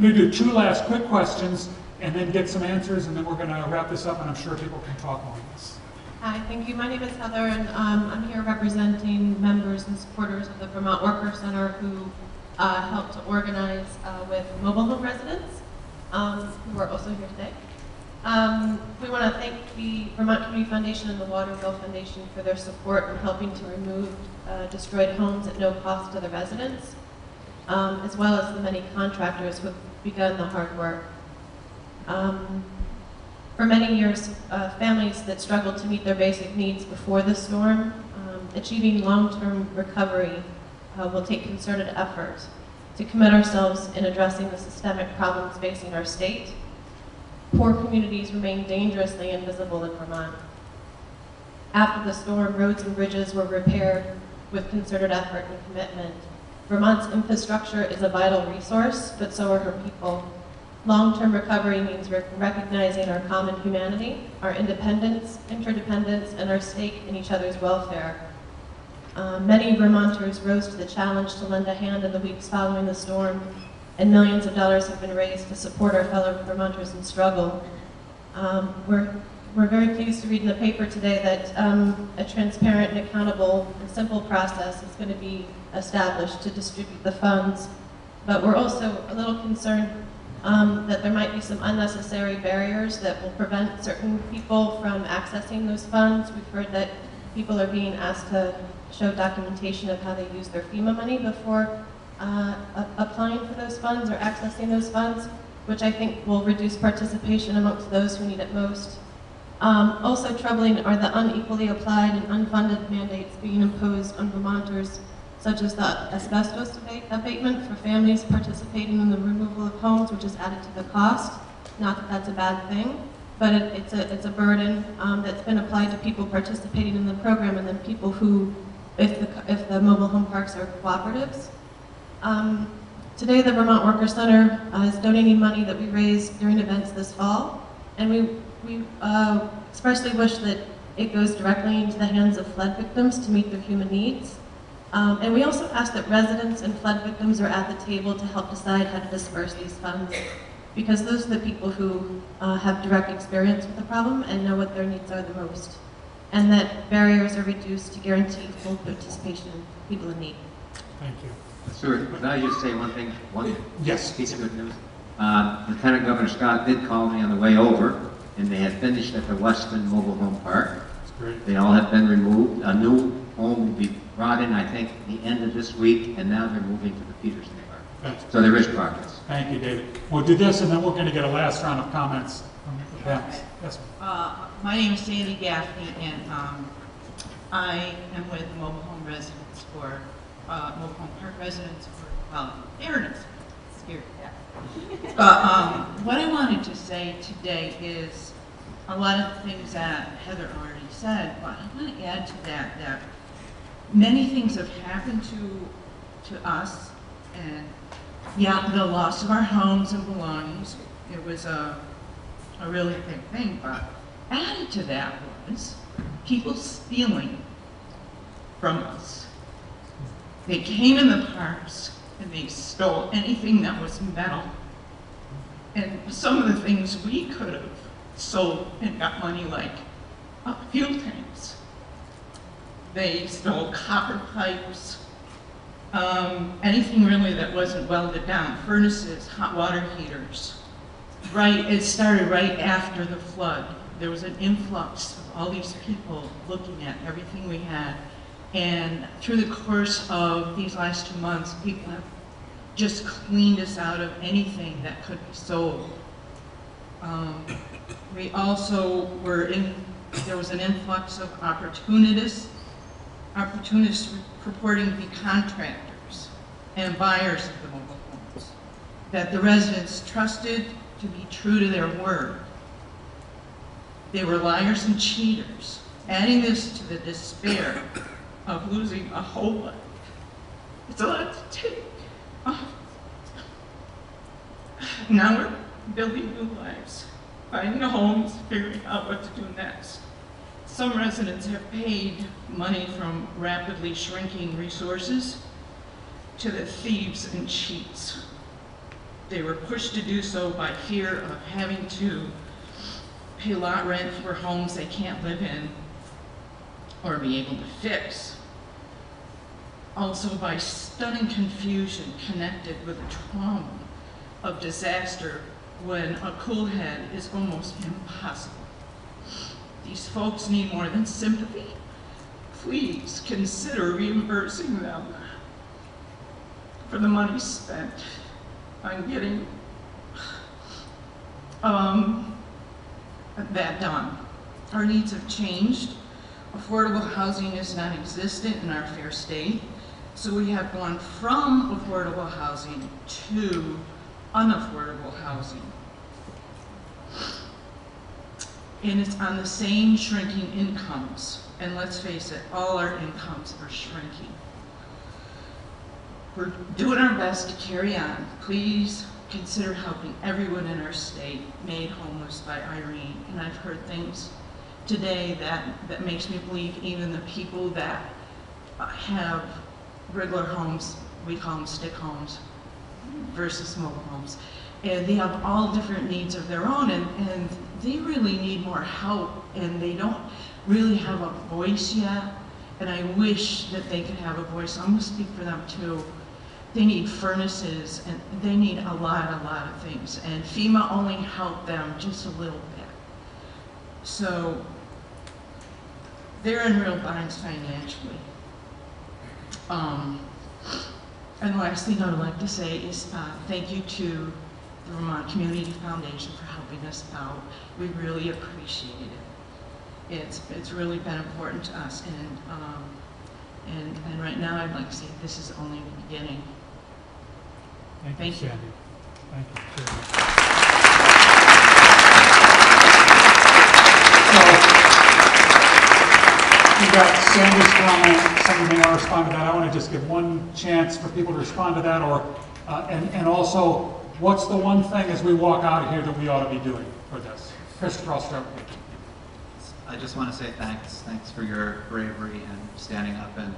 going to do 2 last quick questions and then get some answers, and then we're going to wrap this up, and I'm sure people can talk on this. Hi, thank you. My name is Heather, and I'm here representing members and supporters of the Vermont Worker Center who helped to organize with mobile home residents who are also here today. We want to thank the Vermont Community Foundation and the Waterville Foundation for their support in helping to remove destroyed homes at no cost to the residents, as well as the many contractors who have begun the hard work. For many years, families that struggled to meet their basic needs before the storm, achieving long-term recovery will take concerted effort to commit ourselves in addressing the systemic problems facing our state. Poor communities remain dangerously invisible in Vermont. After the storm, roads and bridges were repaired with concerted effort and commitment. Vermont's infrastructure is a vital resource, but so are her people. Long-term recovery means recognizing our common humanity, our independence, interdependence, and our stake in each other's welfare. Many Vermonters rose to the challenge to lend a hand in the weeks following the storm, and millions of dollars have been raised to support our fellow Vermonters in struggle. We're very pleased to read in the paper today that a transparent and accountable and simple process is going to be established to distribute the funds, but we're also a little concerned that there might be some unnecessary barriers that will prevent certain people from accessing those funds. We've heard that people are being asked to show documentation of how they use their FEMA money before applying for those funds or accessing those funds, which I think will reduce participation amongst those who need it most. Also troubling are the unequally applied and unfunded mandates being imposed on Vermonters, such as the asbestos abatement for families participating in the removal of homes, which is added to the cost. Not that that's a bad thing, but it's a burden that's been applied to people participating in the program, and then people who, if the mobile home parks are cooperatives. Today, the Vermont Worker Center is donating money that we raised during events this fall, and we expressly wish that it goes directly into the hands of flood victims to meet their human needs. And we also ask that residents and flood victims are at the table to help decide how to disperse these funds, because those are the people who have direct experience with the problem and know what their needs are the most, and that barriers are reduced to guarantee full participation of people in need. Thank you. Sir, could I just say one thing? Yes. Piece of good news. Lieutenant Governor Scott did call me on the way over, and they had finished at the Weston Mobile Home Park. That's great. They all have been removed. A new home will be brought in, I think, the end of this week, and now they're moving to the Peterson Park. So there is progress. Thank you, David. We'll do this, and then we're going to get a last round of comments from the panelists. Yes. My name is Sandy Gaffney, and I am with Mobile Home Residents for Mobile Home Park Residents for fairness. Scared to death. But what I wanted to say today is a lot of the things that Heather already said, but I want to add to that many things have happened to us, and yeah, the loss of our homes and belongings, it was a really big thing, but added to that was people stealing from us. They came in the parks and they stole anything that was metal, and some of the things we could have sold and got money, like fuel tanks. They stole copper pipes, anything really that wasn't welded down, furnaces, hot water heaters. It started right after the flood. There was an influx of all these people looking at everything we had. And through the course of these last 2 months, people have just cleaned us out of anything that could be sold. We also there was an influx of opportunists purporting to be contractors and buyers of the mobile homes that the residents trusted to be true to their word. They were liars and cheaters, adding this to the despair of losing a whole life. It's a lot to take. Now we're building new lives, finding homes, figuring out what to do next. Some residents have paid money from rapidly shrinking resources to the thieves and cheats. They were pushed to do so by fear of having to pay lot rent for homes they can't live in or be able to fix. Also by stunning confusion connected with the trauma of disaster when a cool head is almost impossible. These folks need more than sympathy. Please consider reimbursing them for the money spent on getting that done. Our needs have changed. Affordable housing is non-existent in our fair state, so we have gone from affordable housing to unaffordable housing. And it's on the same shrinking incomes. And let's face it, all our incomes are shrinking. We're doing our best to carry on. Please consider helping everyone in our state made homeless by Irene. And I've heard things today that makes me believe even the people that have regular homes, we call them stick homes, versus mobile homes. And they have all different needs of their own, and they really need more help, and they don't really have a voice yet. And I wish that they could have a voice. I'm gonna speak for them too. They need furnaces, and they need a lot of things. And FEMA only helped them just a little bit. So they're in real binds financially. And the last thing I would like to say is thank you to the Vermont Community Foundation for helping us out. We really appreciate it. It's really been important to us, and right now I'd like to say this is only the beginning. Thank you, Sandy. Thank you. So, we got Sandy's comment. Somebody may want to respond to that. I want to just give one chance for people to respond to that, or and also, what's the one thing as we walk out of here that we ought to be doing for this? Christopher, I'll start with you. I just want to say thanks. Thanks for your bravery and standing up and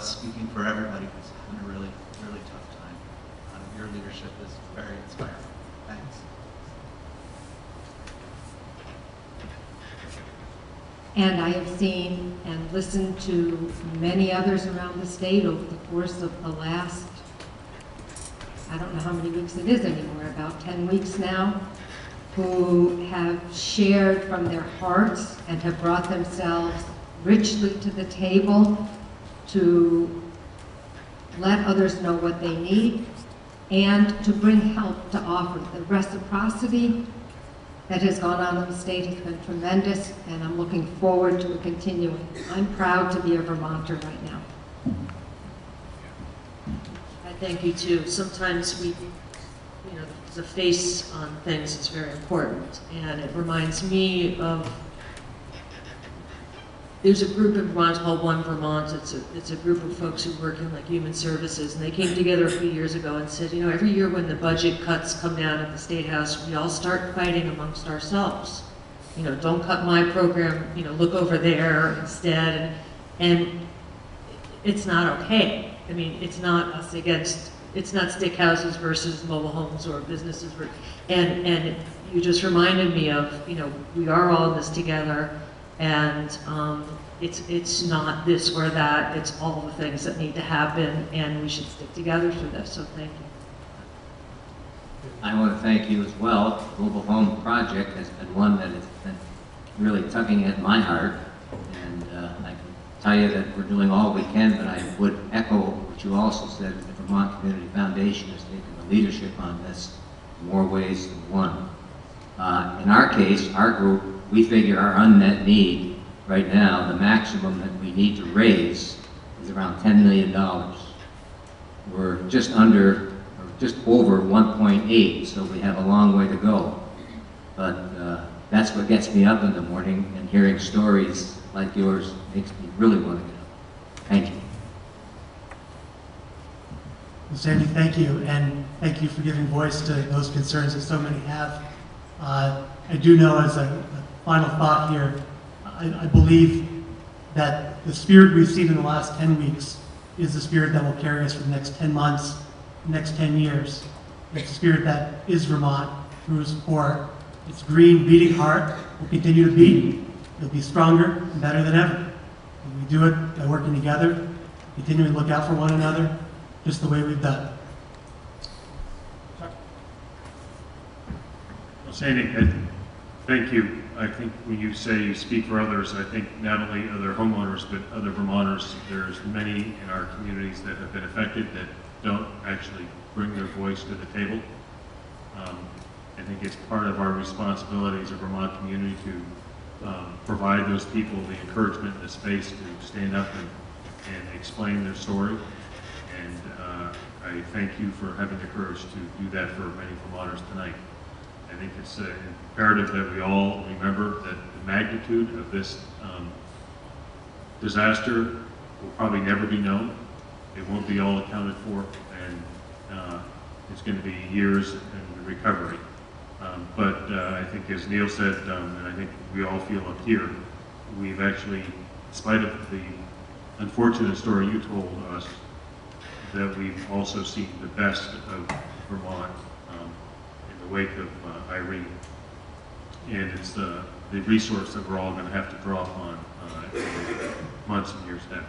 speaking for everybody who's having a really, really tough time. Your leadership is very inspiring. Thanks. And I have seen and listened to many others around the state over the course of the last, I don't know how many weeks it is anymore, about 10 weeks now, who have shared from their hearts and have brought themselves richly to the table to let others know what they need and to bring help to offer. The reciprocity that has gone on in the state has been tremendous, and I'm looking forward to it continuing. I'm proud to be a Vermonter right now. I thank you too. Sometimes the face on things is very important, and it reminds me of, there's a group in Vermont called One Vermont. It's a group of folks who work in like human services, and they came together a few years ago and said, every year when the budget cuts come down at the State House, we all start fighting amongst ourselves. Don't cut my program, look over there instead, and it's not okay. I mean, it's not us against, it's not stick houses versus mobile homes or businesses, and you just reminded me of, we are all in this together. And it's not this or that, it's all the things that need to happen, and we should stick together through this, so thank you. I want to thank you as well. The Mobile Home Project has been one that has been really tugging at my heart, and I can tell you that we're doing all we can, but I would echo what you also said, that the Vermont Community Foundation has taken the leadership on this in more ways than one. In our case, our group, we figure our unmet need right now, the maximum that we need to raise is around $10 million. We're just under, or just over 1.8, so we have a long way to go. But that's what gets me up in the morning, and hearing stories like yours makes me really want to get up. Thank you. Well, Sandy, thank you, and thank you for giving voice to those concerns that so many have. I do know, as a final thought here, I believe that the spirit we've seen in the last 10 weeks is the spirit that will carry us for the next 10 months, the next 10 years. It's a spirit that is Vermont through support. Its green beating heart will continue to beat. It'll be stronger and better than ever. And we do it by working together, continuing to look out for one another, just the way we've done. Well, Sandy, thank you. I think when you say you speak for others, I think not only other homeowners, but other Vermonters, there's many in our communities that have been affected that don't actually bring their voice to the table. I think it's part of our responsibility as a Vermont community to provide those people the encouragement and the space to stand up and explain their story. And I thank you for having the courage to do that for many Vermonters tonight. I think it's imperative that we all remember that the magnitude of this disaster will probably never be known. It won't be all accounted for, and it's going to be years in recovery. But I think, as Neale said, and I think we all feel up here, we've actually, in spite of the unfortunate story you told us, that we've also seen the best of Vermont in the wake of Irene. And it's the resource that we're all going to have to draw upon in months and years now.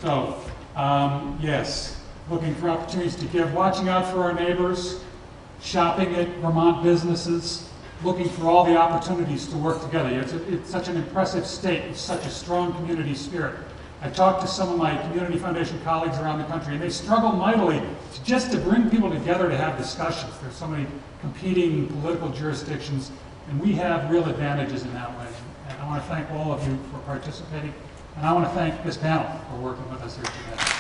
So, yes, looking for opportunities to give, watching out for our neighbors, shopping at Vermont businesses, looking for all the opportunities to work together. It's such an impressive state with such a strong community spirit. I talked to some of my community foundation colleagues around the country, and they struggle mightily to bring people together to have discussions. There's so many competing political jurisdictions, and we have real advantages in that way. And I want to thank all of you for participating, and I want to thank this panel for working with us here today.